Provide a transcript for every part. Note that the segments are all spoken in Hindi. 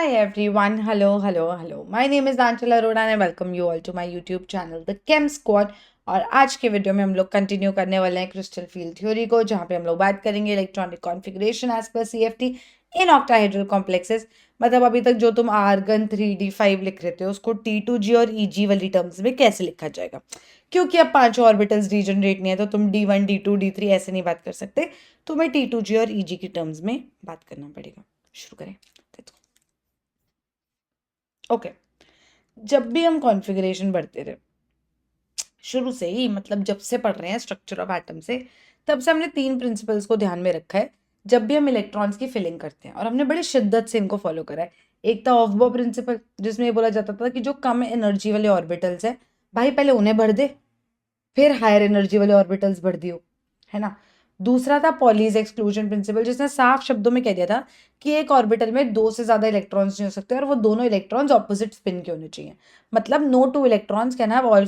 Hi everyone, hello. My name is Anchal Arora and I welcome you all to my YouTube channel The Chem Squad। और आज के वीडियो में हम लोग कंटिन्यू करने वाले हैं क्रिस्टल फील्ड थ्योरी को, जहाँ पे हम लोग बात करेंगे electronic configuration as per CFT in octahedral complexes. मतलब अभी तक जो तुम आर्गन 3d5 लिख रहे थे उसको T2G और EG वाली टर्म्स में कैसे लिखा जाएगा, क्योंकि अब पांचों ऑर्बिटल्स रीजनरेट नहीं है तो तुम D1 D2 D3 ऐसे नहीं बात कर सकते, तुम्हें T2G और EG की टर्म्स में बात करना पड़ेगा। शुरू करें। ओके जब भी हम कॉन्फ़िगरेशन पढ़ते रहे शुरू से ही, मतलब जब से पढ़ रहे हैं स्ट्रक्चर ऑफ एटम से, तब से हमने तीन प्रिंसिपल्स को ध्यान में रखा है जब भी हम इलेक्ट्रॉन्स की फिलिंग करते हैं, और हमने बड़ी शिद्दत से इनको फॉलो करा है। एक था ऑफ बो प्रिंसिपल, जिसमें ये बोला जाता था कि जो कम एनर्जी वाले ऑर्बिटल्स है भाई पहले उन्हें भर दे, फिर हायर एनर्जी वाले ऑर्बिटल्स भर दियो, है ना। दूसरा था पॉलीज एक्सक्लूजन प्रिंसिपल, जिसने साफ शब्दों में कह दिया था कि एक ऑर्बिटल में दो से ज्यादा इलेक्ट्रॉन्स नहीं हो सकते और वो दोनों इलेक्ट्रॉन्स ऑपोजिट स्पिन के होने चाहिए। मतलब no two electrons can have all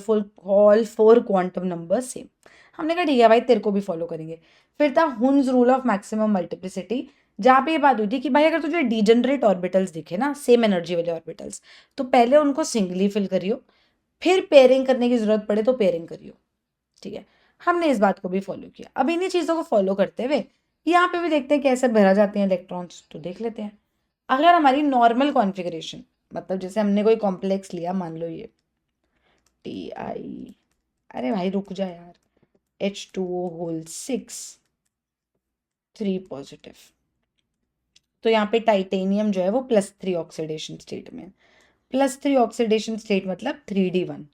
four quantum number same. हमने कहा ठीक है भाई, तेरे को भी फॉलो करेंगे। फिर था Hund's rule of maximum multiplicity, जहाँ पे ये बात हुई थी कि भाई अगर तुझे डीजनरेट ऑर्बिटल्स दिखे ना, सेम एनर्जी वाले ऑर्बिटल्स, तो पहले उनको सिंगली फिल करियो, फिर पेयरिंग करने की जरूरत पड़े तो पेयरिंग करियो। ठीक है, हमने इस बात को भी फॉलो किया। अब इन्हीं चीज़ों को फॉलो करते हुए यहाँ पे भी देखते हैं कैसे भरा जाते हैं इलेक्ट्रॉन्स, तो देख लेते हैं। अगर हमारी नॉर्मल कॉन्फ़िगरेशन, मतलब जैसे हमने कोई कॉम्प्लेक्स लिया, मान लो ये Ti, अरे भाई रुक जा यार, H2O होल 6 3 पॉजिटिव, तो यहाँ पे टाइटेनियम जो है वो +3 ऑक्सीडेशन स्टेट में। +3 ऑक्सीडेशन स्टेट मतलब 3D1।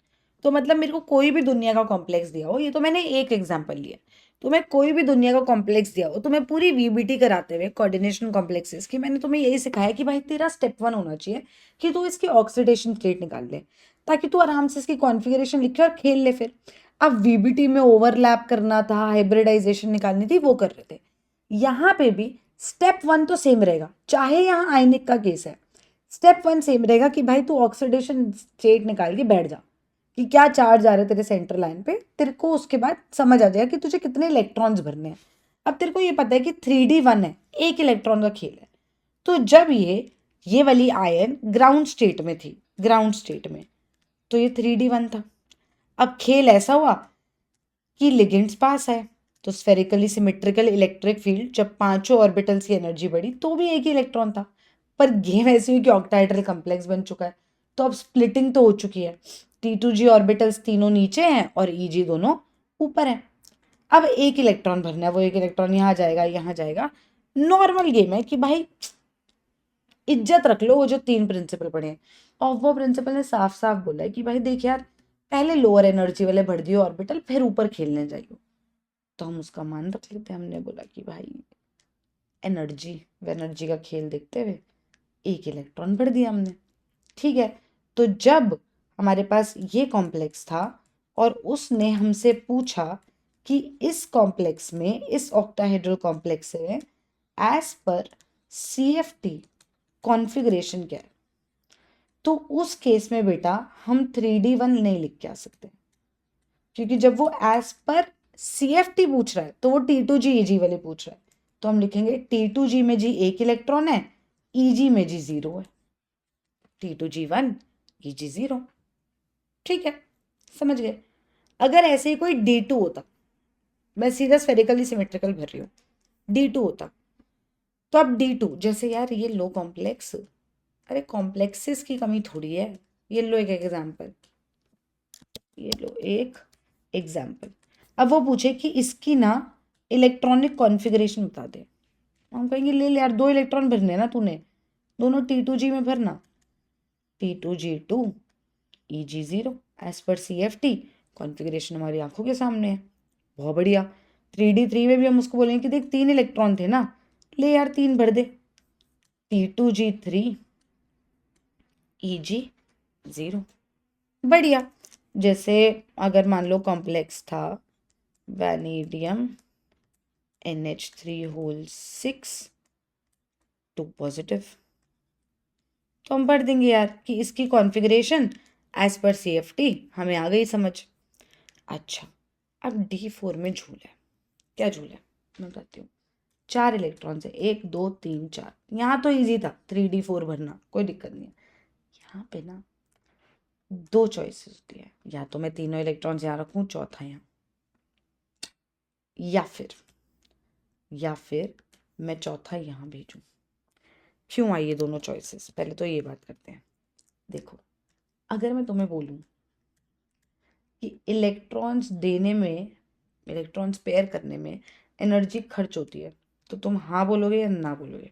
तो मतलब मेरे को कोई भी दुनिया का कॉम्प्लेक्स दिया हो, ये तो मैंने एक एग्जांपल लिया, तो मैं कोई भी दुनिया का कॉम्प्लेक्स दिया हो तो मैं पूरी VBT कराते हुए कोऑर्डिनेशन कॉम्प्लेक्सेस की मैंने तुम्हें यही सिखाया कि भाई तेरा स्टेप 1 होना चाहिए कि तू इसकी ऑक्सीडेशन स्टेट निकाल ले, ताकि तू आराम से इसकी कॉन्फ़िगरेशन लिखे और खेल ले। फिर अब VBT में ओवरलैप करना था, हाइब्रिडाइजेशन निकालनी थी, वो कर रहे थे। यहाँ पे भी स्टेप 1 तो सेम रहेगा, चाहे यहाँ आयनिक का केस है, स्टेप 1 सेम रहेगा कि भाई तू ऑक्सीडेशन स्टेट निकाल के बैठ जा कि क्या चार्ज आ रहे तेरे सेंटर लाइन पे, तेरे को उसके बाद समझ आ जाएगा कि तुझे कितने इलेक्ट्रॉन्स भरने हैं। अब तेरे को ये पता है कि 3D1 है, एक इलेक्ट्रॉन का खेल है। तो जब ये वाली आयन ग्राउंड स्टेट में थी, ग्राउंड स्टेट में, तो ये 3D1 था। अब खेल ऐसा हुआ कि लिगेंड्स पास है, तो स्फेरिकली सिमेट्रिकल इलेक्ट्रिक फील्ड, जब पांचों ऑर्बिटल्स की एनर्जी बढ़ी तो भी एक ही इलेक्ट्रॉन था। पर गेम ऐसी हुई कि ऑक्टाहेड्रल कॉम्प्लेक्स बन चुका है, तो अब स्प्लिटिंग तो हो चुकी है। T2G ऑर्बिटल्स तीनों नीचे हैं और EG दोनों ऊपर हैं। अब एक इलेक्ट्रॉन भरना है, वो एक इलेक्ट्रॉन यहाँ जाएगा यहाँ जाएगा। नॉर्मल गेम है कि भाई इज्जत रख लो वो जो तीन प्रिंसिपल पढ़े हैं। और वो प्रिंसिपल ने साफ साफ बोला है कि भाई देख यार, पहले लोअर एनर्जी वाले भर दियो ऑर्बिटल, फिर ऊपर खेलने जाइयो। तो हम उसका मान रख लेते हैं। हमने बोला कि भाई एनर्जी व एनर्जी का खेल देखते हुए एक इलेक्ट्रॉन भर दिया हमने। ठीक है, तो जब हमारे पास ये कॉम्प्लेक्स था और उसने हमसे पूछा कि इस कॉम्प्लेक्स में, इस ऑक्टाहेड्रल कॉम्प्लेक्स में एज पर CFT कॉन्फ़िगरेशन क्या है, तो उस केस में बेटा हम 3D1 नहीं लिख के आ सकते, क्योंकि जब वो एज पर CFT पूछ रहा है तो वो T2G EG वाले पूछ रहा है। तो हम लिखेंगे T2G में जी एक इलेक्ट्रॉन है, EG में जी 0 है। T2G1 EG 0। ठीक है, समझ गए। अगर ऐसे ही कोई D2 होता, मैं सीधा स्फेरिकली सिमेट्रिकल भर रही हूँ, D2 होता, तो अब D2 जैसे यार ये लो कॉम्प्लेक्स, अरे कॉम्प्लेक्सेस की कमी थोड़ी है। ये लो एक एग्जाम्पल, ये लो एक एग्जाम्पल। अब वो पूछे कि इसकी ना इलेक्ट्रॉनिक कॉन्फ़िगरेशन बता दे, हम कहेंगे ले यार, दो इलेक्ट्रॉन भरने ना तूने, दोनों T2G में भरना, T2G2 EG 0 as per CFT। Configuration हमारी आंखों के सामने है, बहुत बढ़िया। 3D3 में भी हम उसको बोलेंगे कि देख तीन इलेक्ट्रॉन थे ना, ले यार तीन भर दे, T2G3 EG 0। बढ़िया। जैसे अगर मान लो कॉम्प्लेक्स था वैनेडियम NH3 होल 6 2 पॉजिटिव, तो हम पढ़ देंगे यार कि इसकी कॉन्फ़िगरेशन एज पर CFT हमें आ गई समझ। अच्छा, अब D4 में झूल है। क्या झूल है मैं बताती हूँ। 4 इलेक्ट्रॉन्स है, 1 2 3 4। यहाँ तो इजी था 3d4 भरना, कोई दिक्कत नहीं है। यहाँ पे ना 2 चॉइसेस होती है, या तो मैं तीनों इलेक्ट्रॉन्स यहाँ रखूँ, चौथा यहाँ, या फिर मैं चौथा यहाँ भेजूँ। क्यों आई ये दोनों चॉइसेस, पहले तो ये बात करते हैं। देखो, अगर मैं तुम्हें बोलूँ कि इलेक्ट्रॉन्स देने में, इलेक्ट्रॉन्स पेयर करने में एनर्जी खर्च होती है, तो तुम हाँ बोलोगे या ना बोलोगे?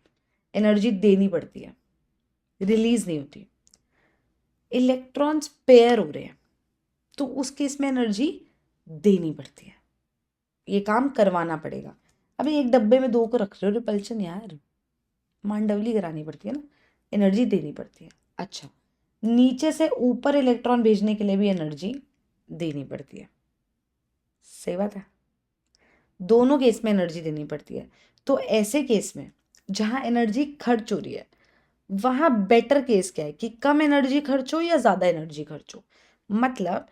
एनर्जी देनी पड़ती है, रिलीज नहीं होती। इलेक्ट्रॉन्स पेयर हो रहे हैं तो उस केस में एनर्जी देनी पड़ती है, ये काम करवाना पड़ेगा। अभी एक डब्बे में 2 को रख रहे हो, रिपल्शन यार, मांडवली करानी पड़ती है ना, एनर्जी देनी पड़ती है। अच्छा, नीचे से ऊपर इलेक्ट्रॉन भेजने के लिए भी एनर्जी देनी पड़ती है, सही बात है। दोनों केस में एनर्जी देनी पड़ती है। तो ऐसे केस में जहाँ एनर्जी खर्च हो रही है, वहाँ बेटर केस क्या है कि कम एनर्जी खर्च हो या ज़्यादा एनर्जी खर्च हो। मतलब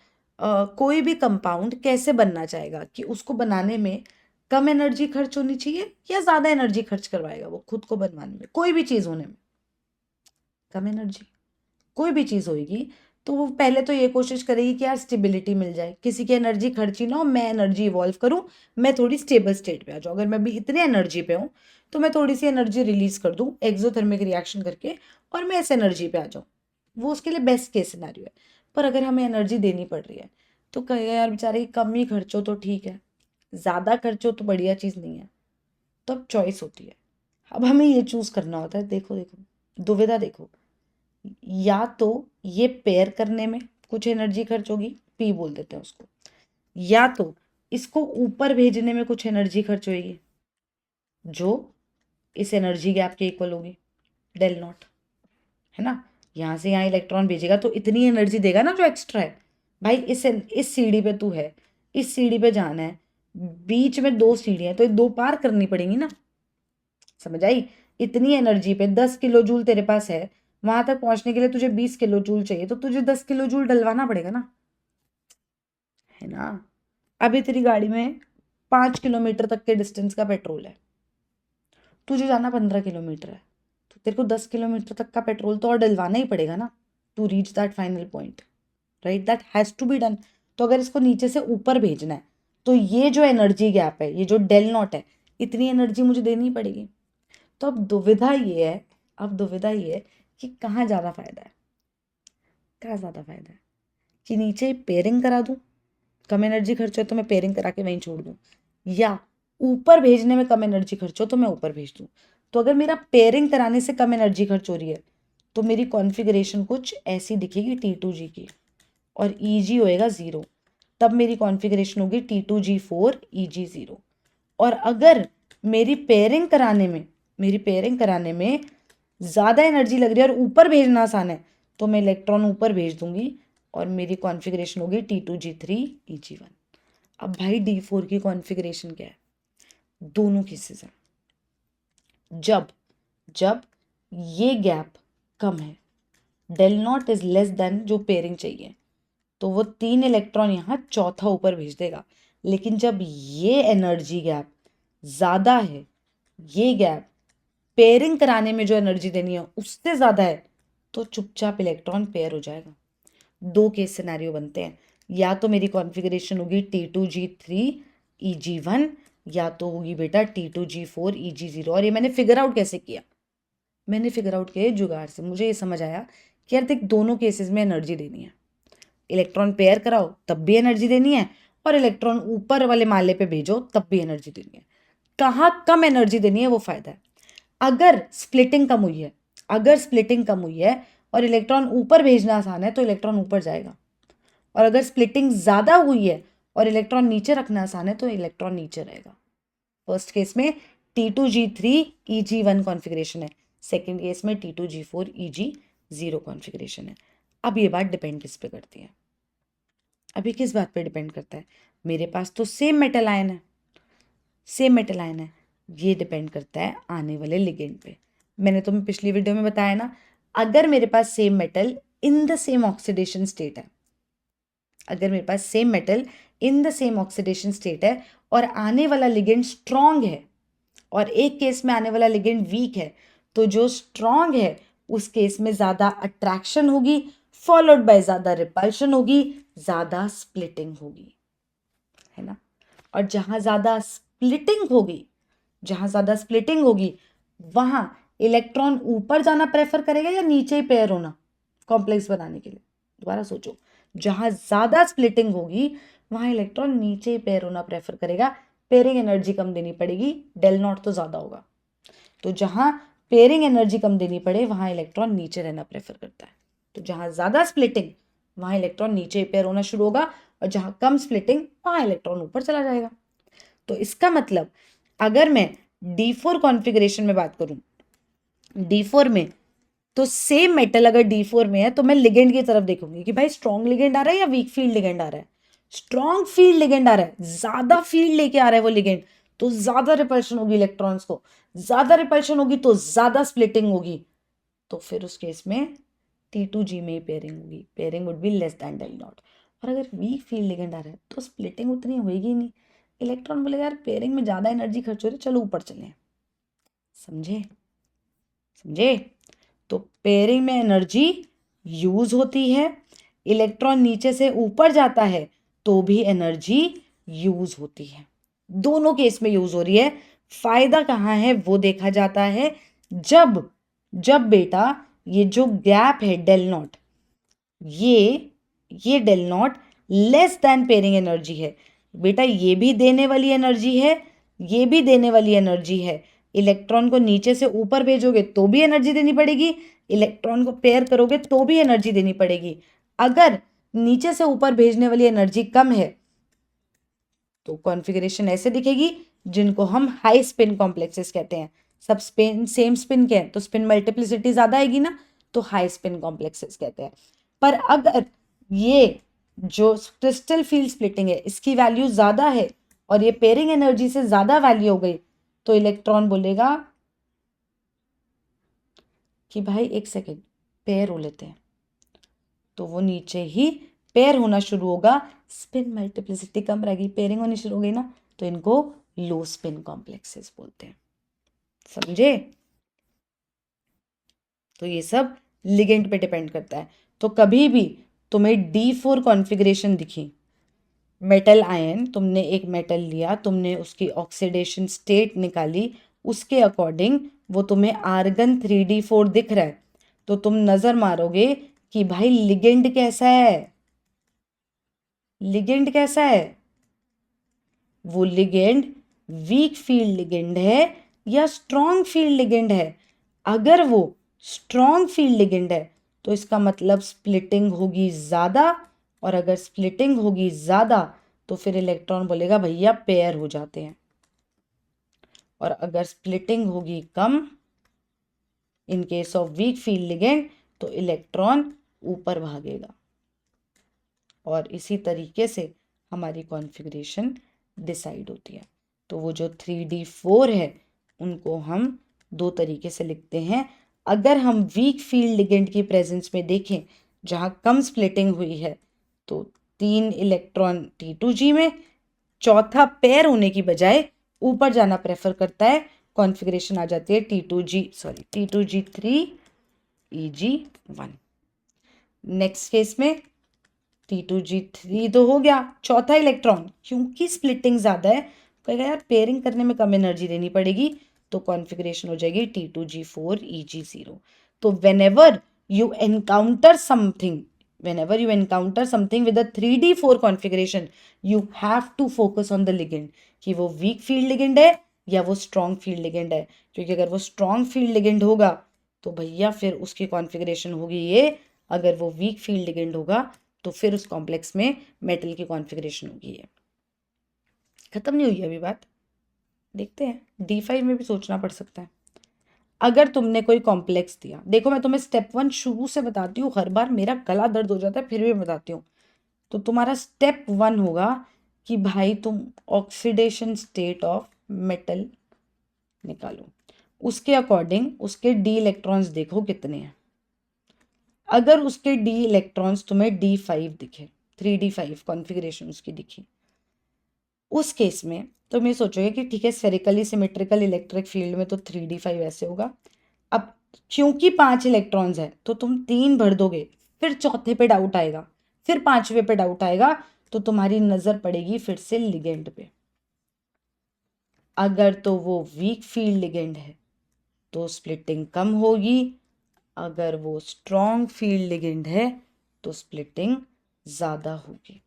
कोई भी कंपाउंड कैसे बनना चाहेगा कि उसको बनाने में कम एनर्जी खर्च होनी चाहिए या ज़्यादा एनर्जी खर्च करवाएगा वो खुद को बनवाने में, कोई भी चीज़ होने में कम एनर्जी। कोई भी चीज़ होगी तो वो पहले तो ये कोशिश करेगी कि यार स्टेबिलिटी मिल जाए, किसी की एनर्जी खर्ची ना हो, मैं एनर्जी इवॉल्व करूँ, मैं थोड़ी स्टेबल स्टेट पे आ जाऊँ। अगर मैं भी इतने एनर्जी पे हूँ तो मैं थोड़ी सी एनर्जी रिलीज कर दूँ एक्सोथर्मिक रिएक्शन करके और मैं इस एनर्जी पे आ जाऊँ, वो उसके लिए बेस्ट केस सिनेरियो है। पर अगर हमें एनर्जी देनी पड़ रही है तो कहेगा यार बेचारे कम ही खर्चो तो ठीक है, ज़्यादा खर्चो तो बढ़िया चीज़ नहीं है। तो अब चॉइस होती है, अब हमें ये चूज़ करना होता है। देखो देखो दुविधा देखो, या तो ये पेयर करने में कुछ एनर्जी खर्च होगी, पी बोल देते हैं उसको, या तो इसको ऊपर भेजने में कुछ एनर्जी खर्च होगी जो इस एनर्जी गैप के इक्वल होगी, डेल नॉट, है ना। यहाँ से यहाँ इलेक्ट्रॉन भेजेगा तो इतनी एनर्जी देगा ना जो एक्स्ट्रा है। भाई इस सीढ़ी पे तू है, इस सीढ़ी पे जाना है, बीच में 2 सीढ़ियाँ तो 2 पार करनी पड़ेंगी ना, समझ आई। इतनी एनर्जी पे 10 किलो जूल तेरे पास है, वहां तक पहुंचने के लिए तुझे 20 किलो जूल चाहिए, तो तुझे 10 किलो जूल डलवाना पड़ेगा ना, है ना। अभी तेरी गाड़ी में 5 किलोमीटर तक के डिस्टेंस का पेट्रोल है, तुझे जाना 15 किलोमीटर है, तो तेरे को 10 किलोमीटर तक का पेट्रोल तो और डलवाना ही पड़ेगा ना to reach that final point, right, that has to be done. तो अगर इसको नीचे से ऊपर भेजना है तो ये जो एनर्जी गैप है, ये जो डेल नॉट है, इतनी एनर्जी मुझे देनी पड़ेगी। तो अब दुविधा ये है, कि कहाँ ज़्यादा फायदा है, कहाँ ज़्यादा फायदा है कि नीचे पेयरिंग करा दूँ, कम एनर्जी खर्च हो तो मैं पेयरिंग करा के वहीं छोड़ दूँ, या ऊपर भेजने में कम एनर्जी खर्च हो तो मैं ऊपर भेज दूँ। तो अगर मेरा पेयरिंग कराने से कम एनर्जी खर्च हो रही है तो मेरी कॉन्फ़िगरेशन कुछ ऐसी दिखेगी T2G की, और EG होएगा 0, तब मेरी कॉन्फ़िगरेशन होगी T2G4 EG 0। और अगर मेरी पेयरिंग कराने में ज़्यादा एनर्जी लग रही है और ऊपर भेजना आसान है तो मैं इलेक्ट्रॉन ऊपर भेज दूंगी और मेरी कॉन्फ़िगरेशन होगी T2G3 EG1। अब भाई D4 की कॉन्फ़िगरेशन क्या है, दोनों केसेस हैं। जब ये गैप कम है, del naught is less than जो पेयरिंग चाहिए, तो वो 3 इलेक्ट्रॉन यहाँ चौथा ऊपर भेज देगा। लेकिन जब ये एनर्जी गैप ज़्यादा है, ये गैप पेयरिंग कराने में जो एनर्जी देनी है उससे ज़्यादा है, तो चुपचाप इलेक्ट्रॉन पेयर हो जाएगा। 2 केस सिनेरियो बनते हैं, या तो मेरी कॉन्फ़िगरेशन होगी T2G3 EG1, या तो होगी बेटा T2G4 EG0। और ये मैंने फिगर आउट कैसे किया, मैंने फिगर आउट किया जुगाड़ से। मुझे ये समझ आया कि यार देख, दोनों केसेस में एनर्जी देनी है, इलेक्ट्रॉन पेयर कराओ तब भी एनर्जी देनी है, और इलेक्ट्रॉन ऊपर वाले माले पे भेजो तब भी एनर्जी देनी है। कहाँ कम एनर्जी देनी है वो फायदा है। अगर स्प्लिटिंग कम हुई है और इलेक्ट्रॉन ऊपर भेजना आसान है तो इलेक्ट्रॉन ऊपर जाएगा, और अगर स्प्लिटिंग ज़्यादा हुई है और इलेक्ट्रॉन नीचे रखना आसान है तो इलेक्ट्रॉन नीचे रहेगा। फर्स्ट केस में T2G3 EG1 कॉन्फ़िगरेशन है, सेकेंड केस में T2G4 EG0 कॉन्फ़िगरेशन है। अब ये बात डिपेंड किस पे करती है, अभी किस बात पे डिपेंड करता है, मेरे पास तो सेम मेटल आयन है, ये डिपेंड करता है आने वाले लिगेंड पे। मैंने तुम्हें पिछली वीडियो में बताया ना, अगर मेरे पास same metal in the same oxidation state है, और आने वाला लिगेंड स्ट्रॉन्ग है, और एक केस में आने वाला लिगेंड वीक है, तो जो स्ट्रांग है उस केस में ज्यादा अट्रैक्शन होगी, फॉलोड बाय ज्यादा रिपल्शन होगी, ज्यादा स्प्लिटिंग होगी, है ना। और जहां ज्यादा स्प्लिटिंग होगी वहां इलेक्ट्रॉन ऊपर जाना प्रेफर करेगा या नीचे ही पेयर होना कॉम्प्लेक्स बनाने के लिए। दोबारा सोचो, जहां ज्यादा स्प्लिटिंग होगी वहां इलेक्ट्रॉन नीचे ही पेयर होना प्रेफर करेगा, पेयरिंग एनर्जी कम देनी पड़ेगी, डेल नॉट तो ज्यादा होगा। तो जहां पेयरिंग एनर्जी कम देनी पड़े वहां इलेक्ट्रॉन नीचे रहना प्रेफर करता है। तो जहां ज्यादा स्प्लिटिंग वहां इलेक्ट्रॉन नीचे पेयर होना शुरू होगा, और जहां कम स्प्लिटिंग वहां इलेक्ट्रॉन ऊपर चला जाएगा। तो इसका मतलब अगर मैं D4 कॉन्फ़िगरेशन में बात करूं, D4 में तो सेम मेटल अगर D4 में है तो मैं लिगेंड की तरफ देखूंगी कि भाई स्ट्रॉन्ग लिगेंड आ रहा है या वीक फील्ड लिगेंड आ रहा है। स्ट्रॉन्ग फील्ड लिगेंड आ रहा है, ज्यादा फील्ड लेके आ रहा है वो लिगेंड, तो ज्यादा रिपल्शन होगी इलेक्ट्रॉन्स को, ज्यादा रिपल्शन होगी तो ज्यादा स्प्लिटिंग होगी। तो फिर उस केस में T2G में ही पेयरिंग होगी, pairing would be less than del naught. और अगर वीक फील्ड लिगेंड आ रहा है तो स्प्लिटिंग उतनी होगी नहीं, इलेक्ट्रॉन बोलेगा यार पेयरिंग में ज्यादा एनर्जी खर्च हो रही है, चलो ऊपर चलें। समझे? तो पेयरिंग में एनर्जी यूज होती है, इलेक्ट्रॉन नीचे से ऊपर जाता है तो भी एनर्जी यूज होती है, दोनों केस में यूज हो रही है। फायदा कहाँ है वो देखा जाता है जब बेटा ये जो गैप है डेल नॉट, ये del naught less than pairing energy है। बेटा ये भी देने वाली एनर्जी है, ये भी देने वाली एनर्जी है। इलेक्ट्रॉन को नीचे से ऊपर भेजोगे तो भी एनर्जी देनी पड़ेगी, इलेक्ट्रॉन को पेयर करोगे तो भी एनर्जी देनी पड़ेगी। अगर नीचे से ऊपर भेजने वाली एनर्जी कम है तो कॉन्फ़िगरेशन ऐसे दिखेगी, जिनको हम हाई स्पिन कॉम्प्लेक्सेस कहते हैं। सब स्पिन सेम स्पिन के हैं तो स्पिन मल्टीप्लिसिटी ज्यादा आएगी ना, तो हाई स्पिन कॉम्प्लेक्सेस कहते हैं। पर अगर ये जो क्रिस्टल फील्ड स्प्लिटिंग है इसकी वैल्यू ज्यादा है और ये पेयरिंग एनर्जी से ज्यादा वैल्यू हो गई, तो इलेक्ट्रॉन बोलेगा कि भाई एक सेकेंड पेयर हो लेते हैं, तो वो नीचे ही पेयर होना शुरू होगा, स्पिन मल्टीप्लिसिटी कम रहेगी, पेयरिंग होनी शुरू हो गई ना, तो इनको लो स्पिन कॉम्प्लेक्सेस बोलते हैं। समझे? तो ये सब लिगेंड पे डिपेंड करता है। तो कभी भी तुम्हें D4 कॉन्फ़िगरेशन दिखी, मेटल आयन, तुमने एक मेटल लिया, तुमने उसकी ऑक्सीडेशन स्टेट निकाली, उसके अकॉर्डिंग वो तुम्हें आर्गन 3D4 दिख रहा है, तो तुम नजर मारोगे कि भाई लिगेंड कैसा है, लिगेंड कैसा है, वो लिगेंड वीक फील्ड लिगेंड है या स्ट्रॉन्ग फील्ड लिगेंड है। अगर वो स्ट्रॉन्ग फील्ड लिगेंड है तो इसका मतलब स्प्लिटिंग होगी ज्यादा, और अगर स्प्लिटिंग होगी ज्यादा तो फिर इलेक्ट्रॉन बोलेगा भैया पेयर हो जाते हैं, और अगर स्प्लिटिंग होगी कम in case of weak field ligand तो इलेक्ट्रॉन ऊपर भागेगा। और इसी तरीके से हमारी कॉन्फ़िगरेशन डिसाइड होती है। तो वो जो 3D4 है उनको हम दो तरीके से लिखते हैं। अगर हम वीक फील्ड लिगेंड की प्रेजेंस में देखें जहाँ कम स्प्लिटिंग हुई है तो 3 इलेक्ट्रॉन T2G में, चौथा पेयर होने की बजाय ऊपर जाना प्रेफर करता है, कॉन्फ़िगरेशन आ जाती है T2G3 EG1। नेक्स्ट केस में T2G3 तो हो गया, चौथा इलेक्ट्रॉन क्योंकि स्प्लिटिंग ज्यादा है कहेगा यार पेयरिंग करने में कम एनर्जी देनी पड़ेगी, तो कॉन्फ़िगरेशन हो जाएगी T2G4 EG0। तो whenever you encounter something with a 3D4 configuration you have to focus on the ligand कि वो वीक फील्ड लिगेंड है या वो स्ट्रॉन्ग फील्ड लिगेंड है। क्योंकि अगर वो स्ट्रॉन्ग फील्ड लिगेंड होगा तो भैया फिर उसकी कॉन्फ़िगरेशन होगी ये, अगर वो वीक फील्ड लिगेंड होगा तो फिर उस कॉम्प्लेक्स में मेटल की कॉन्फ़िगरेशन होगी ये। खत्म नहीं हुई अभी बात, देखते हैं D5 में भी सोचना पड़ सकता है। अगर तुमने कोई कॉम्प्लेक्स दिया, देखो मैं तुम्हें स्टेप 1 शुरू से बताती हूँ, हर बार मेरा गला दर्द हो जाता है फिर भी मैं बताती हूँ। तो तुम्हारा स्टेप 1 होगा कि भाई तुम ऑक्सीडेशन स्टेट ऑफ मेटल निकालो, उसके अकॉर्डिंग उसके डी इलेक्ट्रॉन्स देखो कितने हैं। अगर उसके डी इलेक्ट्रॉन्स तुम्हें D5 दिखे, 3D5 कॉन्फ़िगरेशन उसकी दिखी, उस केस में तो मैं सोचोगे कि ठीक है, स्फेरिकली सिमेट्रिकल इलेक्ट्रिक फील्ड में तो 3d5 ऐसे होगा। अब क्योंकि 5 इलेक्ट्रॉन्स है तो तुम 3 भर दोगे, फिर चौथे पे डाउट आएगा, फिर पांचवे पे डाउट आएगा, तो तुम्हारी नजर पड़ेगी फिर से लिगेंड पे। अगर तो वो वीक फील्ड लिगेंड है तो स्प्लिटिंग कम होगी, अगर वो स्ट्रॉन्ग फील्ड लिगेंड है तो स्प्लिटिंग ज़्यादा होगी।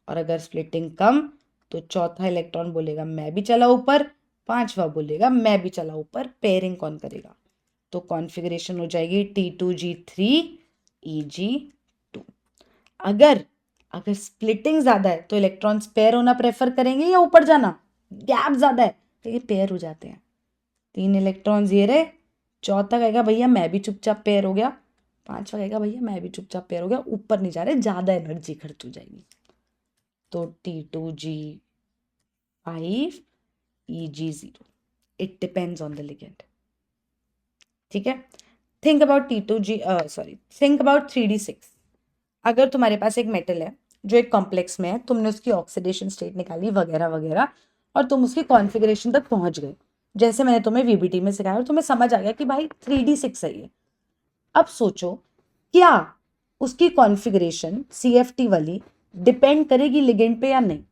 और अगर स्प्लिटिंग कम तो चौथा इलेक्ट्रॉन बोलेगा मैं भी चला ऊपर, पांचवा बोलेगा मैं भी चला ऊपर, पेयरिंग कौन करेगा? तो कॉन्फ़िगरेशन हो जाएगी T2G3 Eg2। अगर अगर स्प्लिटिंग ज्यादा है तो इलेक्ट्रॉन्स पेयर होना प्रेफर करेंगे या ऊपर जाना? गैप ज्यादा है तो ये पेयर हो जाते हैं। 3 इलेक्ट्रॉन्स ये रहे, चौथा कहेगा भैया मैं भी चुपचाप पेयर हो गया, पांचवा कहेगा भैया मैं भी चुपचाप पेयर हो गया, ऊपर नहीं जा रहे, ज्यादा एनर्जी खर्च हो जाएगी। तो T2G5 Eg0, it depends on the ligand. ठीक है, think about think about 3d6। अगर तुम्हारे पास एक मेटल है जो एक कॉम्प्लेक्स में है, तुमने उसकी ऑक्सीडेशन स्टेट निकाली वगैरह वगैरह, और तुम उसकी कॉन्फ़िगरेशन तक पहुंच गए, जैसे मैंने तुम्हें वीबीटी में सिखाया, और तुम्हें समझ आ गया कि भाई 3d6 है ये। अब सोचो, क्या उसकी कॉन्फ़िगरेशन CFT वाली डिपेंड करेगी लिगेंड पे या नहीं?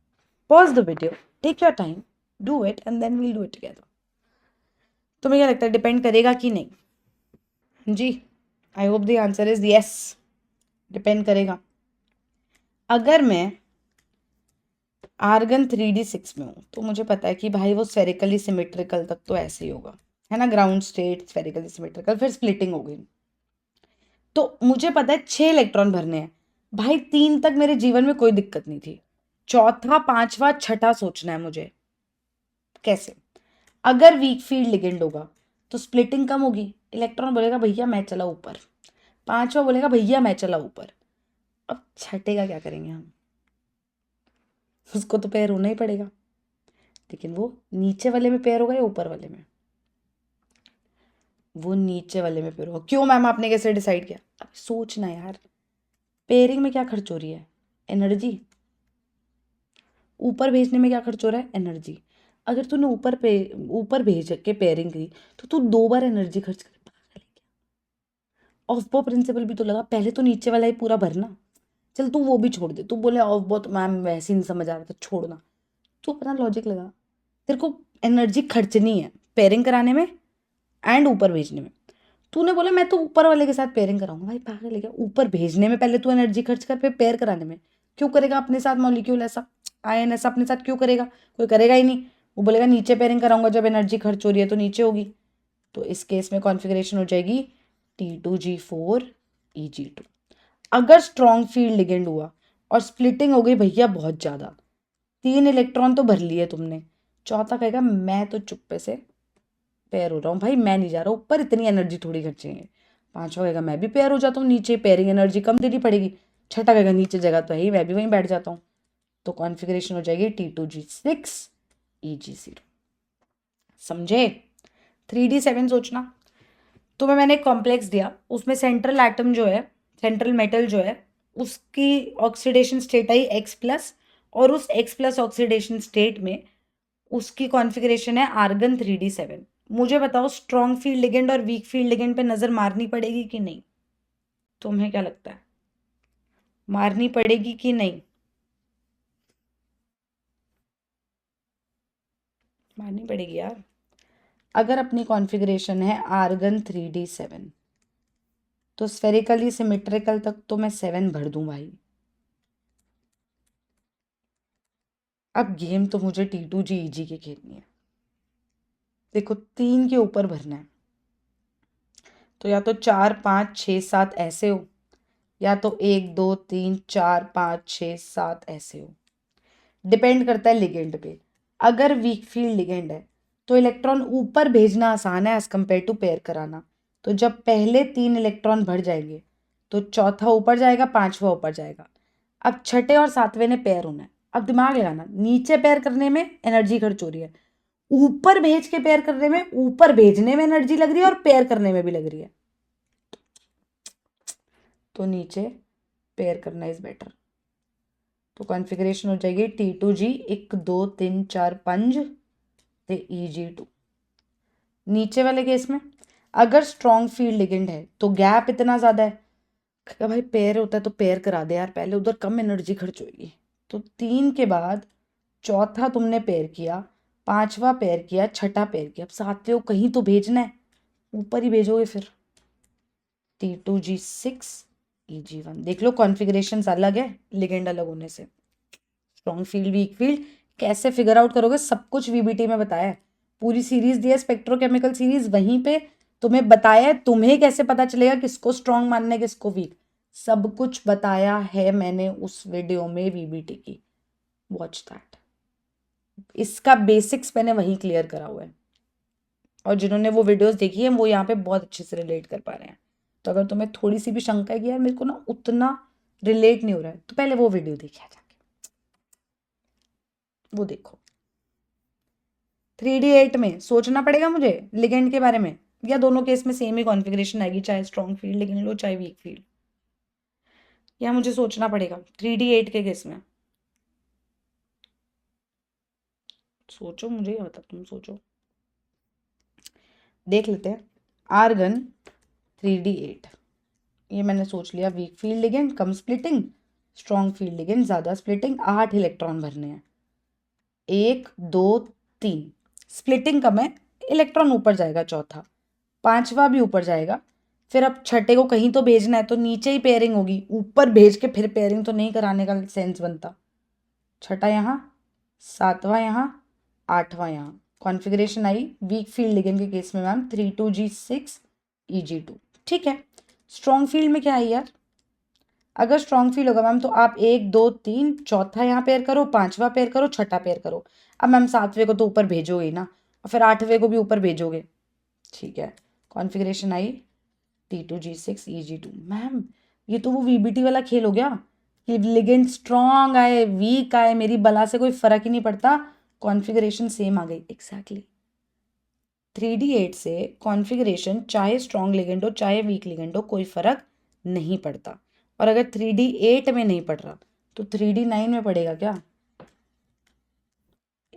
Pause the video, take your time, do it and then we'll do it together. तुम्हें क्या लगता है, डिपेंड करेगा कि नहीं? जी, I hope the answer is yes, depend करेगा। अगर मैं आर्गन 3d6 में हूँ तो मुझे पता है कि भाई वो स्फेरिकली सिमेट्रिकल तक तो ऐसे ही होगा, है ना, ग्राउंड स्टेट स्फेरिकली सिमेट्रिकल, फिर स्प्लिटिंग हो गई। तो मुझे पता है 6 इलेक्ट्रॉन भरने हैं, भाई 3 तक मेरे जीवन में कोई दिक्कत नहीं थी, चौथा पांचवा छठा सोचना है मुझे। कैसे? अगर वीक फील्ड लिगेंड होगा तो स्प्लिटिंग कम होगी, इलेक्ट्रॉन बोलेगा भैया मैं चला ऊपर, पांचवा बोलेगा भैया मैं चला ऊपर। अब छठे का क्या करेंगे हम? उसको तो पेयर होना ही पड़ेगा, लेकिन वो नीचे वाले में पेयर होगा या ऊपर वाले में? वो नीचे वाले में पेयर होगा। क्यों मैम, आपने कैसे डिसाइड किया? अब सोचना यार, पेयरिंग में क्या खर्च हो रही है? एनर्जी। ऊपर भेजने में क्या खर्च हो रहा है? एनर्जी। अगर तूने ऊपर भेज के पेयरिंग की तो तू 2 बार एनर्जी खर्च कर। ऑफ बो प्रिंसिपल भी तो लगा, पहले तो नीचे वाला ही पूरा भरना। चल तू वो भी छोड़ दे, तू बोले ऑफ बो तो मैम वैसे ही नहीं समझ आ रहा था, छोड़ना। तू अपना लॉजिक लगा, तेरे को एनर्जी खर्चनी है पेयरिंग कराने में एंड ऊपर भेजने में। तूने बोला मैं तो ऊपर वाले के साथ पेयरिंग कराऊंगा, भाई पागल है क्या? ऊपर भेजने में पहले तू एनर्जी खर्च कर, फिर पेयर कराने में क्यों करेगा अपने साथ मॉलिक्यूल ऐसा, आयन ऐसा अपने साथ क्यों करेगा? कोई करेगा ही नहीं। वो बोलेगा नीचे पेयरिंग कराऊंगा, जब एनर्जी खर्च हो रही है तो नीचे होगी। तो इस केस में कॉन्फ़िगरेशन हो जाएगी T2G4 Eg2। अगर स्ट्रॉन्ग फील्ड लिगेंड हुआ और स्प्लिटिंग हो गई भैया बहुत ज़्यादा, 3 इलेक्ट्रॉन तो भर लिए तुमने, चौथा कहेगा मैं तो चुप्पे से पेयर हो रहा हूँ भाई, मैं नहीं जा रहा ऊपर, इतनी एनर्जी थोड़ी खर्चेंगे। पांचवा कहेगा मैं भी पेयर हो जाता हूँ, नीचे पेयरिंग एनर्जी कम देनी पड़ेगी। छठा कहेगा नीचे जगह तो है ही, मैं भी वहीं बैठ जाता हूँ। तो कॉन्फ़िगरेशन हो जाएगी T2G6 Eg0। समझे? 3d7 सोचना। तुम्हें मैंने एक कॉम्प्लेक्स दिया, उसमें सेंट्रल एटम जो है, सेंट्रल मेटल जो है, उसकी ऑक्सीडेशन स्टेट आई X+, और उस X+ ऑक्सीडेशन स्टेट में उसकी कॉन्फ़िगरेशन है आर्गन 3d7। मुझे बताओ, स्ट्रॉन्ग फील्ड लिगेंड और वीक फील्ड लिगेंड पे नजर मारनी पड़ेगी कि नहीं? तुम्हें क्या लगता है, मारनी पड़ेगी कि नहीं? मारनी पड़ेगी यार। अगर अपनी कॉन्फ़िगरेशन है आर्गन 3d7 तो स्फेरिकली सिमेट्रिकल तक तो मैं 7 भर दूं भाई। अब गेम तो मुझे T2G की खेलनी है। देखो 3 के ऊपर भरना है, तो या तो 4 5 6 7 ऐसे हो, या तो 1 2 3 4 5 6 7 ऐसे हो। डिपेंड करता है लिगेंड पे। अगर वीक फील्ड लिगेंड है तो इलेक्ट्रॉन ऊपर भेजना आसान है एज कम्पेयर टू पेयर कराना। तो जब पहले 3 इलेक्ट्रॉन भर जाएंगे तो चौथा ऊपर जाएगा, पांचवा ऊपर जाएगा। अब छठे और सातवें ने पेयर होना है। अब दिमाग लगाना, नीचे पेयर करने में एनर्जी खर्च हो रही है, ऊपर भेज के पेयर करने में, ऊपर भेजने में एनर्जी लग रही है और पेयर करने में भी लग रही है, तो नीचे पेयर करना इज बेटर। तो कॉन्फ़िगरेशन हो जाएगी T2G 1 2 3 4 5 ते EG2। नीचे वाले केस में अगर स्ट्रॉन्ग फील्ड लिगेंड है तो गैप इतना ज़्यादा है, क्या भाई पेयर होता है तो पेयर करा दे यार, पहले उधर कम एनर्जी खर्च होगी। तो 3 के बाद चौथा तुमने पेयर किया, पांचवा पेयर किया, छठा पेयर किया, अब सातवें को कहीं तो भेजना है, ऊपर ही भेजोगे फिर। T2G6 EG1। देख लो कॉन्फ़िगरेशन अलग है लिगेंड अलग होने से। स्ट्रॉन्ग फील्ड वीक फील्ड कैसे फिगर आउट करोगे सब कुछ VBT में बताया है, पूरी सीरीज दी है स्पेक्ट्रोकेमिकल सीरीज, वहीं पे तुम्हें बताया है। तुम्हें कैसे पता चलेगा किसको स्ट्रॉन्ग मानना है किसको वीक, सब कुछ बताया है मैंने उस वीडियो में VBT की, वॉच दैट। इसका बेसिक्स मैंने वहीं क्लियर करा हुआ है, और जिन्होंने वो वीडियोस देखी है वो यहाँ पे बहुत अच्छे से रिलेट कर पा रहे हैं। तो अगर तुम्हें थोड़ी सी भी शंका है कि यार मेरे को ना उतना रिलेट नहीं हो रहा है, तो पहले वो वीडियो देखिए जाके, वो देखो। 3D8 में सोचना पड़ेगा मुझे लिगेंड के बारे में, या दोनों केस में सेम ही कॉन्फ़िगरेशन आएगी, चाहे स्ट्रॉन्ग फील्ड लिगेंड लो चाहे वीक फील्ड, या मुझे सोचना पड़ेगा 3D8 के केस में? सोचो, मुझे ये बता, तुम सोचो। देख लेते हैं। आर्गन 3D8, ये मैंने सोच लिया, वीक फील्ड लिगेंड कम स्प्लिटिंग, स्ट्रॉन्ग फील्ड लिगेंड ज़्यादा स्प्लिटिंग, 8 इलेक्ट्रॉन भरने हैं, 1 2 3, स्प्लिटिंग कम है, इलेक्ट्रॉन ऊपर जाएगा चौथा, पांचवा भी ऊपर जाएगा, फिर अब छठे को कहीं तो भेजना है तो नीचे ही पेयरिंग होगी, ऊपर भेज के फिर पेयरिंग तो नहीं कराने का सेंस बनता। छठा यहाँ, सातवां यहाँ, आठवां यहाँ, कॉन्फ़िगरेशन आई वीक फील्ड लिगेंड के केस में मैम 3 2 G6 EG2। ठीक है, स्ट्रॉन्ग फील्ड में क्या है यार, अगर स्ट्रॉन्ग फील्ड होगा मैम तो आप 1 2 3 चौथा यहाँ पेयर करो, पांचवा पेयर करो, छठा पेयर करो। अब मैम सातवें को तो ऊपर भेजोगे ही ना, और फिर आठवें को भी ऊपर भेजोगे। ठीक है, कॉन्फ़िगरेशन आई T2G6 EG2। मैम ये तो वो VBT वाला खेल हो गया कि लिगेंड स्ट्रॉन्ग आए वीक आए मेरी बला से कोई फर्क ही नहीं पड़ता, कॉन्फ़िगरेशन सेम आ गई। एग्जैक्टली 3D8 से कॉन्फ़िगरेशन चाहे स्ट्रॉन्ग लिगेंड हो चाहे वीक लिगेंड हो कोई फर्क नहीं पड़ता। और अगर 3D8 में नहीं पड़ रहा तो 3D9 में पड़ेगा क्या?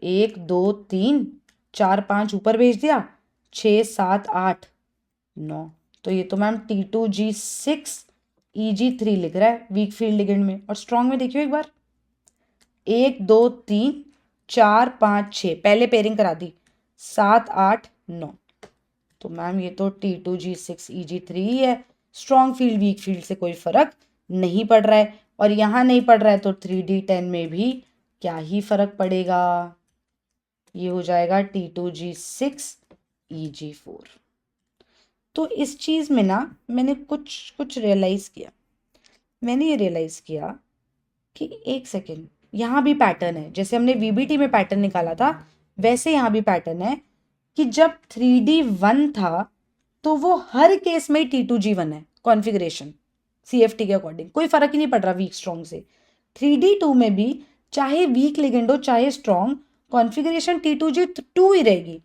1 2 3 4 5 ऊपर भेज दिया, 6 7 8 9, तो ये तो मैम T2G6 EG3 लिख रहा है वीक फील्ड लिगेंड में। और स्ट्रॉन्ग में देखियो एक बार, 1 2 3 4 5 6 पहले पेयरिंग करा दी, 7 8 9, तो मैम ये तो T2G6 EG3 ही है। स्ट्रॉन्ग फील्ड वीक फील्ड से कोई फर्क नहीं पड़ रहा है, और यहाँ नहीं पड़ रहा है तो 3D10 में भी क्या ही फर्क पड़ेगा, ये हो जाएगा T2G6 EG4। तो इस चीज़ में ना मैंने कुछ रियलाइज़ किया, मैंने ये रियलाइज़ किया कि एक सेकेंड, यहाँ भी पैटर्न है, जैसे हमने VBT में पैटर्न निकाला था वैसे यहाँ भी पैटर्न है कि जब 3D1 था तो वो हर केस में T2G1 है कॉन्फ़िगरेशन CFT के अकॉर्डिंग, कोई फर्क ही नहीं पड़ रहा वीक स्ट्रॉन्ग से। 3D2 में भी चाहे वीक लिगेंड हो चाहे स्ट्रॉन्ग, कॉन्फ़िगरेशन T2G2 ही रहेगी।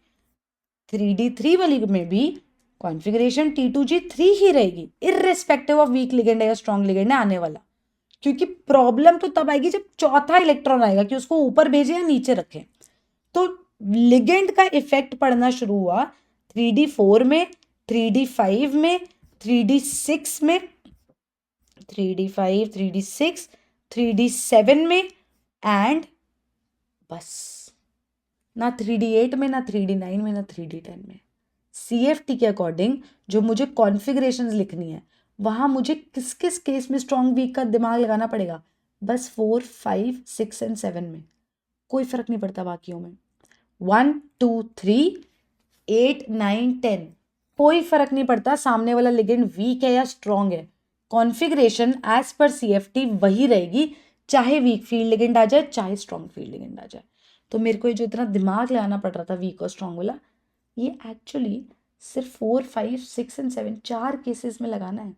3D3 वाली में भी कॉन्फ़िगरेशन T2G3 ही रहेगी, इर्रेस्पेक्टिव ऑफ वीक लिगेंड है या स्ट्रॉन्ग लिगेंड है आने वाला। क्योंकि प्रॉब्लम तो तब आएगी जब चौथा इलेक्ट्रॉन आएगा कि उसको ऊपर भेजें या नीचे रखें। तो लिगेंड का इफेक्ट पड़ना शुरू हुआ 3D4 में, 3D5 में, 3D6 में, 3D5 3D6 3D7 में, एंड बस ना 3D8 में, ना 3D9 में, ना 3D10 में। CFT के अकॉर्डिंग जो मुझे कॉन्फ़िगरेशंस लिखनी है वहाँ मुझे किस किस केस में स्ट्रॉन्ग वीक का दिमाग लगाना पड़ेगा, बस 4 5 6 एंड 7 में, कोई फर्क नहीं पड़ता बाकियों में। 1 2 3 8 9 10 कोई फर्क नहीं पड़ता सामने वाला लिगेंड वीक है या स्ट्रॉन्ग है, कॉन्फ़िगरेशन एज पर CFT वही रहेगी, चाहे वीक फील्ड लिगेंड आ जाए चाहे स्ट्रॉन्ग फील्ड लिगेंड आ जाए। तो मेरे को ये जो इतना दिमाग लगाना पड़ रहा था वीक और स्ट्रॉन्ग वाला, ये एक्चुअली सिर्फ 4 5 6 एंड 7 4 केसेस में लगाना है।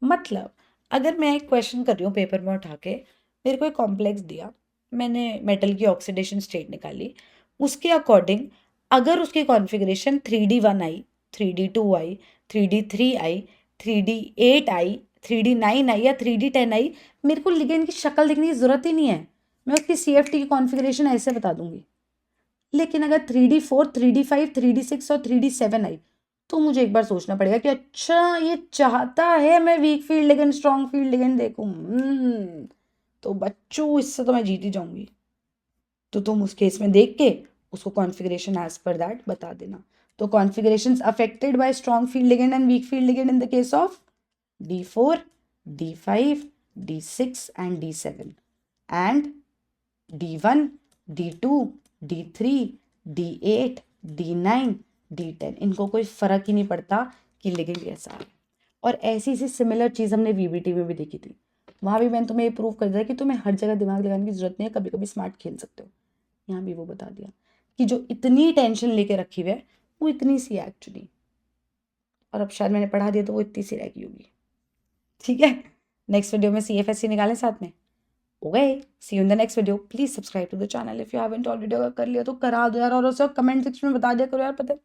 मतलब अगर मैं एक क्वेश्चन कर रही हूँ पेपर में उठा के, मेरे को एक कॉम्प्लेक्स दिया, मैंने मेटल की ऑक्सीडेशन स्टेट निकाली, उसके अकॉर्डिंग अगर उसकी कॉन्फ़िगरेशन 3D1 आई, 3D2 आई, 3D3 आई, 3D8 आई, 3D9 आई या 3D10 आई, मेरे को लिगेंड की शक्ल देखने की ज़रूरत ही नहीं है, मैं उसकी CFT की कॉन्फ़िगरेशन ऐसे बता दूंगी। लेकिन अगर 3D4, 3D5, 3D6 और 3D7 आई तो मुझे एक बार सोचना पड़ेगा कि अच्छा ये चाहता है मैं week field ligand strong field ligand देखूं। तो बच्चों इससे तो मैं जीत ही जाऊंगी। तो तुम उस केस में देख के उसको कॉन्फ़िगरेशन एज पर दैट बता देना। तो configurations affected by strong field ligand and week field ligand in the case of D4, D5, D6 and D7 and D1, D2, D3, D8, D9, D10, इनको कोई फर्क ही नहीं पड़ता कि लिगेंड कैसा है। और ऐसी सी सिमिलर चीज़ हमने VBT में भी देखी थी, वहाँ भी मैंने तुम्हें ये प्रूव कर दिया कि तुम्हें हर जगह दिमाग लगाने की जरूरत नहीं है, कभी कभी स्मार्ट खेल सकते हो। यहाँ भी वो बता दिया कि जो इतनी टेंशन लेके रखी हुई है वो इतनी सी है एक्चुअली, और अब शायद मैंने पढ़ा दिया तो वो इतनी सी रह गई होगी। ठीक है, नेक्स्ट वीडियो में CFSC निकालें साथ में। Okay, see you in the next video. Please subscribe to the channel if you haven't already. अगर कर लिया तो करा दो यार, और उसे कमेंट सेक्शन में बता दिया करो यार। पता है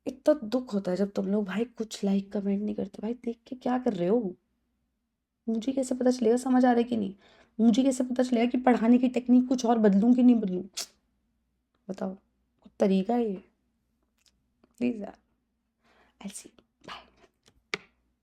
इतना दुख होता है जब तुम लोग भाई कुछ लाइक कमेंट नहीं करते। भाई देख के क्या कर रहे हो? मुझे कैसे पता चलेगा समझ आ रहा है कि नहीं? मुझे कैसे पता चलेगा कि पढ़ाने की टेक्निक कुछ और बदलूं कि नहीं बदलूं? बताओ, कुछ तरीका है ये? प्लीज यार, आई सी।